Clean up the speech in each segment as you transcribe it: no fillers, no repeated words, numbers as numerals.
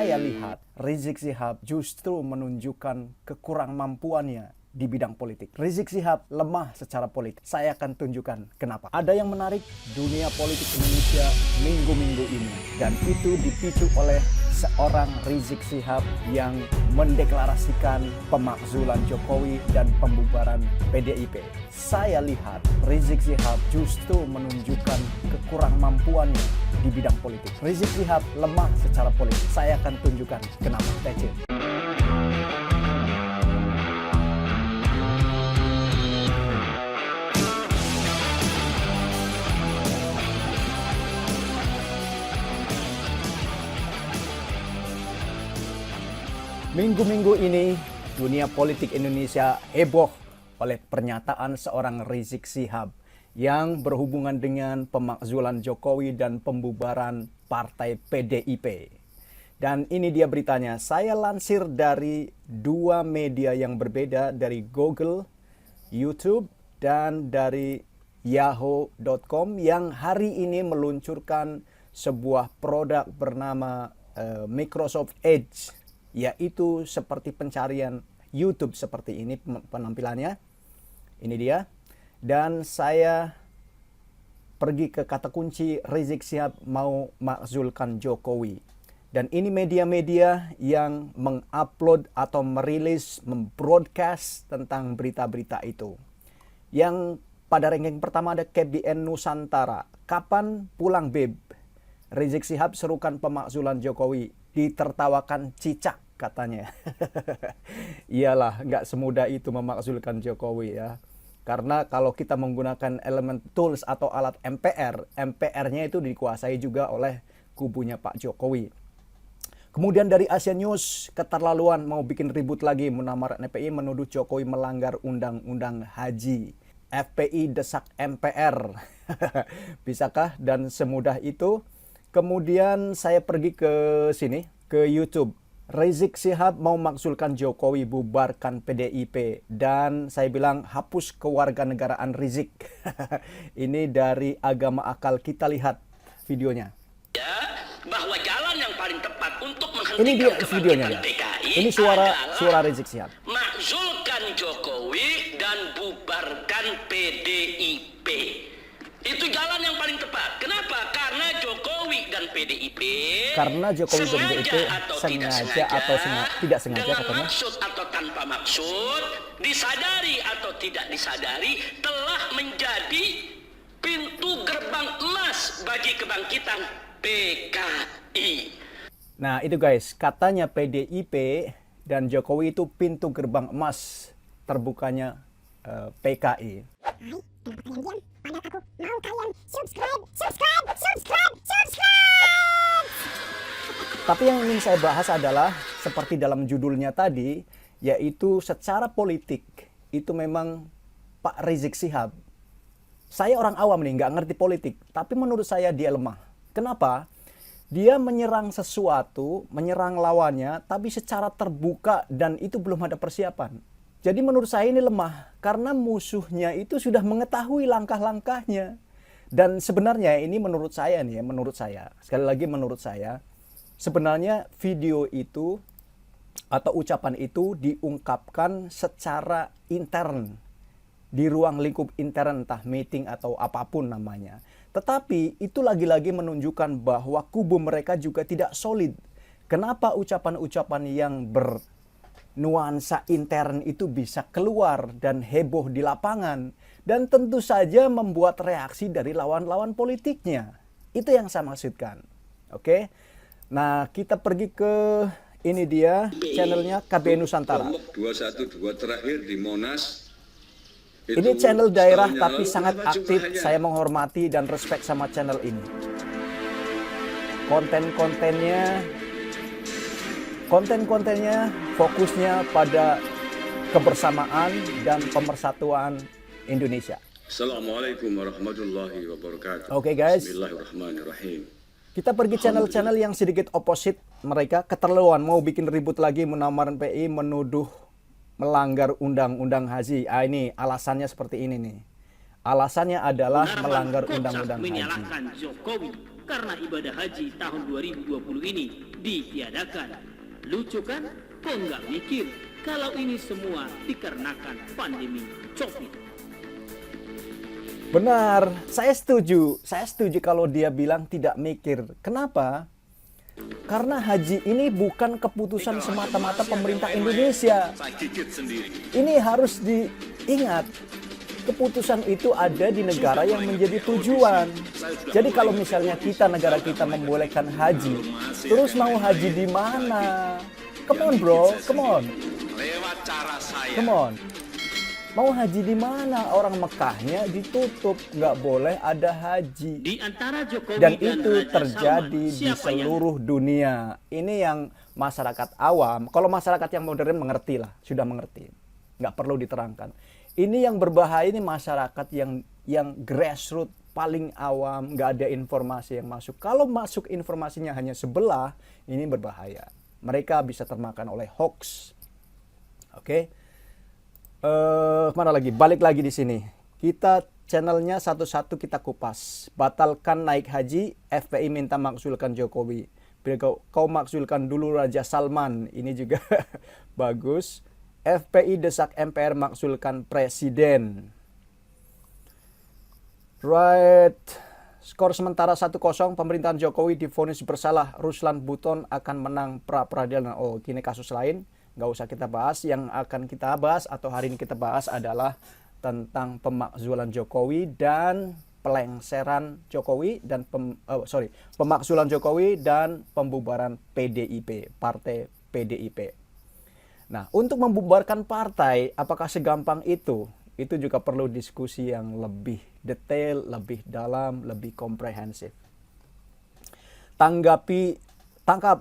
saya lihat Rizik Syihab justru menunjukkan kekurangmampuannya di bidang politik. Rizik Syihab lemah secara politik. Saya akan tunjukkan kenapa. Ada yang menarik dunia politik Indonesia minggu-minggu ini. Dan itu dipicu oleh seorang Rizik Syihab yang mendeklarasikan pemakzulan Jokowi dan pembubaran PDIP. Saya lihat Rizik Syihab justru menunjukkan kekurangmampuannya di bidang politik. Rizik Syihab lemah secara politik. Saya akan tunjukkan kenapa. That's it. Minggu-minggu ini, dunia politik Indonesia heboh oleh pernyataan seorang Rizik Syihab yang berhubungan dengan pemakzulan Jokowi dan pembubaran partai PDIP. Dan ini dia beritanya, saya lansir dari dua media yang berbeda, dari Google, YouTube, dan dari Yahoo.com yang hari ini meluncurkan sebuah produk bernama Microsoft Edge, yaitu seperti pencarian YouTube seperti ini penampilannya. Ini dia. Dan saya pergi ke kata kunci Rizik Syihab mau makzulkan Jokowi. Dan ini media-media yang mengupload atau merilis, membroadcast tentang berita-berita itu. Yang pada ranking pertama ada KBN Nusantara. Kapan pulang Beb? Rizik Syihab serukan pemakzulan Jokowi. Ditertawakan cicak katanya. Iyalah, nggak semudah itu memakzulkan Jokowi ya. Karena kalau kita menggunakan elemen tools atau alat MPR, MPR-nya itu dikuasai juga oleh kubunya Pak Jokowi. Kemudian dari Asia News, keterlaluan mau bikin ribut lagi, Munawar FPI menuduh Jokowi melanggar undang-undang haji. FPI desak MPR. Bisakah dan semudah itu? Kemudian saya pergi ke sini, ke YouTube. Rizik Syihab mau makzulkan Jokowi, bubarkan PDIP. Dan saya bilang hapus kewarganegaraan Rizik. Ini dari Agama Akal, kita lihat videonya. Ya, bahwa jalan yang paling tepat untuk Ini dia menghentikan videonya. kebangkitan PKI Ini suara Rizik Syihab. makzulkan Jokowi dan bubarkan PDIP. Itu jalan yang paling tepat. Kenapa? Karena Jokowi dan PDIP sengaja atau tidak sengaja dengan katanya, maksud atau tanpa maksud, disadari atau tidak disadari, telah menjadi pintu gerbang emas bagi kebangkitan PKI. Nah itu guys, katanya PDIP dan Jokowi itu pintu gerbang emas terbukanya PKI. Tapi yang ingin saya bahas adalah seperti dalam judulnya tadi, yaitu secara politik itu memang Pak Rizik Syihab. Saya orang awam nih, nggak ngerti politik, tapi menurut saya dia lemah. Kenapa? Dia menyerang sesuatu, menyerang lawannya, tapi secara terbuka dan itu belum ada persiapan. Jadi menurut saya ini lemah, karena musuhnya itu sudah mengetahui langkah-langkahnya. Dan sebenarnya ini menurut saya nih, sekali lagi menurut saya, sebenarnya video itu atau ucapan itu diungkapkan secara intern, di ruang lingkup intern, entah meeting atau apapun namanya. Tetapi itu lagi-lagi menunjukkan bahwa kubu mereka juga tidak solid. Kenapa ucapan-ucapan yang bernuansa intern itu bisa keluar dan heboh di lapangan? Dan tentu saja membuat reaksi dari lawan-lawan politiknya. Itu yang saya maksudkan. Oke? Nah, kita pergi ke ini dia channelnya KBN Nusantara. 212 terakhir di Monas. Ini channel daerah tapi sangat aktif. Saya menghormati dan respect sama channel ini. Konten-kontennya fokusnya pada kebersamaan dan pemersatuan Indonesia. Assalamualaikum warahmatullahi wabarakatuh. Oke, guys. Bismillahirrahmanirrahim. Kita pergi channel-channel yang sedikit opposite mereka, keterlaluan, mau bikin ribut lagi, Munawar PI menuduh melanggar undang-undang haji. Ini alasannya seperti ini nih. Alasannya adalah Munarman melanggar kocak undang-undang haji. menyalahkan Jokowi karena ibadah haji tahun 2020 ini ditiadakan. Lucu kan? Kok nggak mikir kalau ini semua dikarenakan pandemi COVID? Benar, saya setuju. Saya setuju kalau dia bilang tidak mikir. Kenapa? Karena haji ini bukan keputusan semata-mata pemerintah Indonesia. Ini harus diingat. Keputusan itu ada di negara yang menjadi tujuan. Jadi kalau misalnya negara kita membolehkan haji, terus mau haji di mana? Come on bro, come on. Lewat cara saya. Come on. Mau haji di mana? Orang Mekahnya ditutup, nggak boleh ada haji. Di antara Jokowi Dan dan itu Raja terjadi Salman, di siapa yang seluruh dunia. Ini yang masyarakat awam, kalau masyarakat yang modern mengerti lah, sudah mengerti. Nggak perlu diterangkan. Ini yang berbahaya, ini masyarakat yang grassroots, paling awam, nggak ada informasi yang masuk. Kalau masuk informasinya hanya sebelah, ini berbahaya. Mereka bisa termakan oleh hoax. Oke. Mana lagi? Balik lagi di sini. Kita channelnya satu-satu kita kupas. Batalkan naik haji, FPI minta makzulkan Jokowi. Bila kau makzulkan dulu Raja Salman, ini juga bagus. FPI desak MPR makzulkan presiden. Right. Skor sementara 1-0, pemerintahan Jokowi divonis bersalah. Ruslan Buton akan menang pra-peradilan. Oh, kini kasus lain. Nggak usah kita bahas. Yang akan kita bahas atau hari ini kita bahas adalah tentang pemakzulan Jokowi dan pelengseran Jokowi dan pemakzulan Jokowi dan pembubaran PDIP, Partai PDIP. Nah, untuk membubarkan partai, apakah segampang itu? Itu juga perlu diskusi yang lebih detail, lebih dalam, lebih komprehensif. Tangkap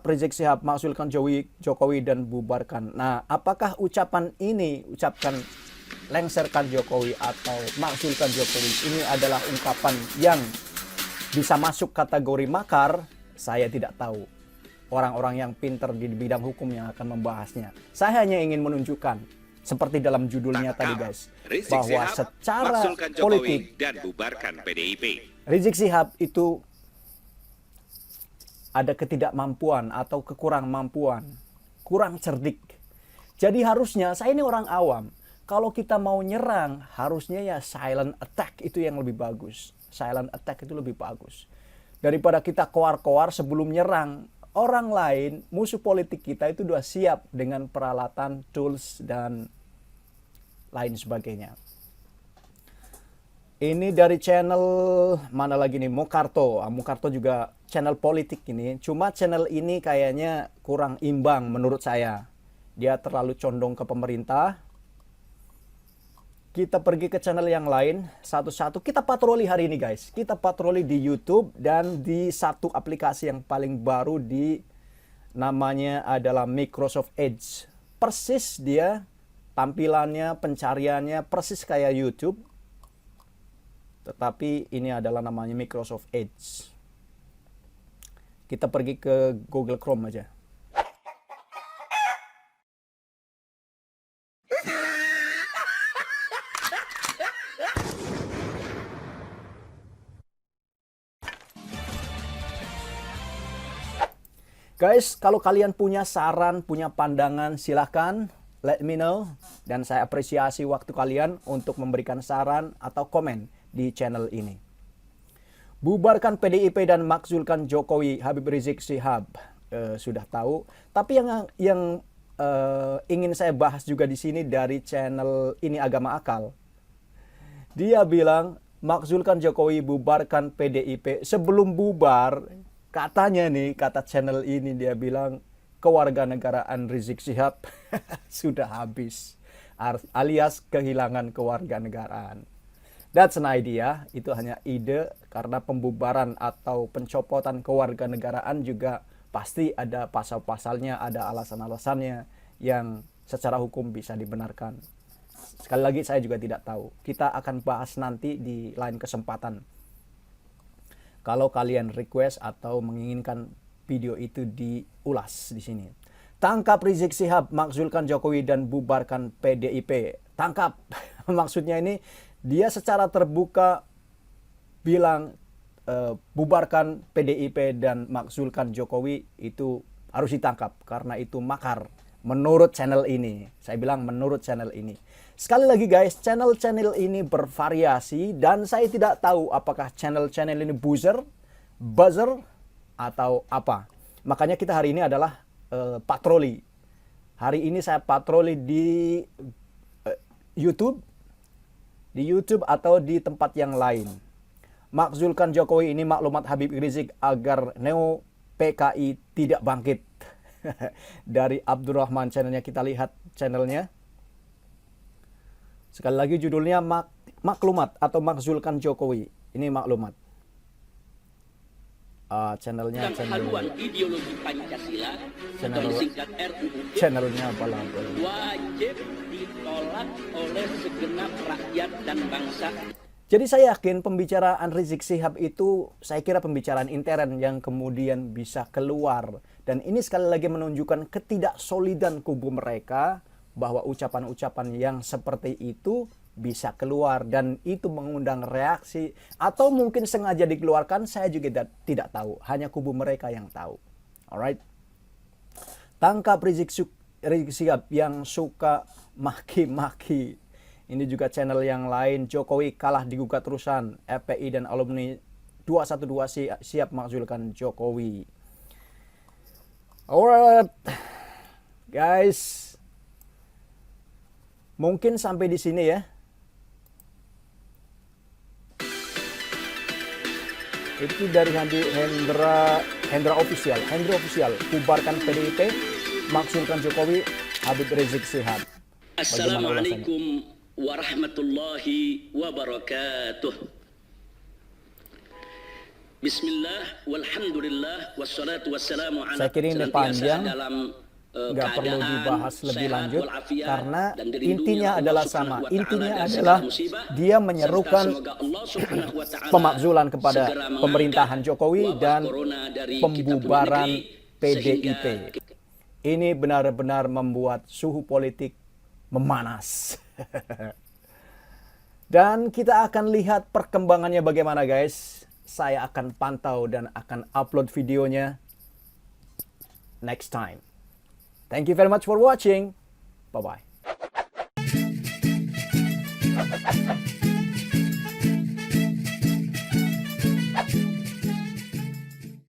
Rizik Syihab, makzulkan Jokowi dan bubarkan. Nah, apakah ucapan ini, ucapkan lengserkan Jokowi atau makzulkan Jokowi, ini adalah ungkapan yang bisa masuk kategori makar? Saya tidak tahu. Orang-orang yang pintar di bidang hukum yang akan membahasnya. Saya hanya ingin menunjukkan, seperti dalam judulnya tadi guys, Rizik bahwa Syihab, secara makzulkan Jokowi politik, dan bubarkan PDIP. Rizik Syihab itu ada ketidakmampuan atau kekurang mampuan, kurang cerdik. Jadi harusnya, saya ini orang awam, kalau kita mau nyerang, harusnya ya silent attack itu yang lebih bagus. Silent attack itu lebih bagus. Daripada kita koar-koar sebelum nyerang. Orang lain, musuh politik kita itu sudah siap dengan peralatan, tools, dan lain sebagainya. Ini dari channel, mana lagi nih, Mokarto. Mokarto juga channel politik ini. Cuma channel ini kayaknya kurang imbang menurut saya. Dia terlalu condong ke pemerintah. Kita pergi ke channel yang lain, satu-satu. Kita patroli hari ini guys. Kita patroli di YouTube dan di satu aplikasi yang paling baru namanya adalah Microsoft Edge. Persis dia, tampilannya, pencariannya persis kayak YouTube. Tetapi ini adalah namanya Microsoft Edge. Kita pergi ke Google Chrome aja. Guys, kalau kalian punya saran, punya pandangan, silahkan let me know. Dan saya apresiasi waktu kalian untuk memberikan saran atau komen di channel ini. Bubarkan PDIP dan makzulkan Jokowi, Habib Rizik Syihab. Sudah tahu. Tapi yang ingin saya bahas juga di sini dari channel Ini Agama Akal. Dia bilang, makzulkan Jokowi, bubarkan PDIP. Sebelum bubar, katanya nih, kata channel ini dia bilang, kewarganegaraan Rizik Syihab sudah habis. Alias kehilangan kewarganegaraan. That's an idea, itu hanya ide, karena pembubaran atau pencopotan kewarganegaraan juga pasti ada pasal-pasalnya, ada alasan-alasannya yang secara hukum bisa dibenarkan. Sekali lagi saya juga tidak tahu. Kita akan bahas nanti di lain kesempatan. Kalau kalian request atau menginginkan video itu diulas di sini. Tangkap Rizik Syihab, makzulkan Jokowi dan bubarkan PDIP. Tangkap. Maksudnya ini Dia secara terbuka bilang bubarkan PDIP dan makzulkan Jokowi itu harus ditangkap karena itu makar. Menurut channel ini, saya bilang menurut channel ini. Sekali lagi guys, channel-channel ini bervariasi dan saya tidak tahu apakah channel-channel ini buzzer, atau apa. Makanya kita hari ini adalah patroli. Hari ini saya patroli di YouTube atau di tempat yang lain. Makzulkan Jokowi ini maklumat Habib Rizik agar Neo PKI tidak bangkit. Dari Abdurrahman channelnya, kita lihat channelnya. Sekali lagi judulnya maklumat atau makzulkan Jokowi. Ini maklumat. Channelnya haluan ideologi Pancasila atau singkat RUU channelnya apalah. wajib ditolak oleh segenap rakyat dan bangsa. Jadi saya yakin pembicaraan Rizik Syihab itu saya kira pembicaraan intern yang kemudian bisa keluar. Dan ini sekali lagi menunjukkan ketidaksolidan kubu mereka bahwa ucapan-ucapan yang seperti itu bisa keluar dan itu mengundang reaksi atau mungkin sengaja dikeluarkan, saya juga tidak tahu, hanya kubu mereka yang tahu. Alright, tangkap Rizik Syihab yang suka maki-maki. Ini juga channel yang lain. Jokowi kalah digugat terusan, FPI dan alumni 212 siap makzulkan Jokowi. Alright guys, mungkin sampai di sini ya. Itu dari Hendra Official. Bubarkan PDIP, makzulkan Jokowi, Habib Rizik Syihab. Assalamualaikum warahmatullahi wabarakatuh. Bismillah, walhamdulillah, wassalatu wassalamu ala. Saya kira ini panjang, nggak perlu dibahas lebih lanjut karena intinya adalah sama. Intinya adalah dia menyerukan pemakzulan kepada pemerintahan Jokowi dan pembubaran PDIP. Ini benar-benar membuat suhu politik memanas. Dan kita akan lihat perkembangannya bagaimana guys. Saya akan pantau dan akan upload videonya next time. Thank you very much for watching. Bye-bye.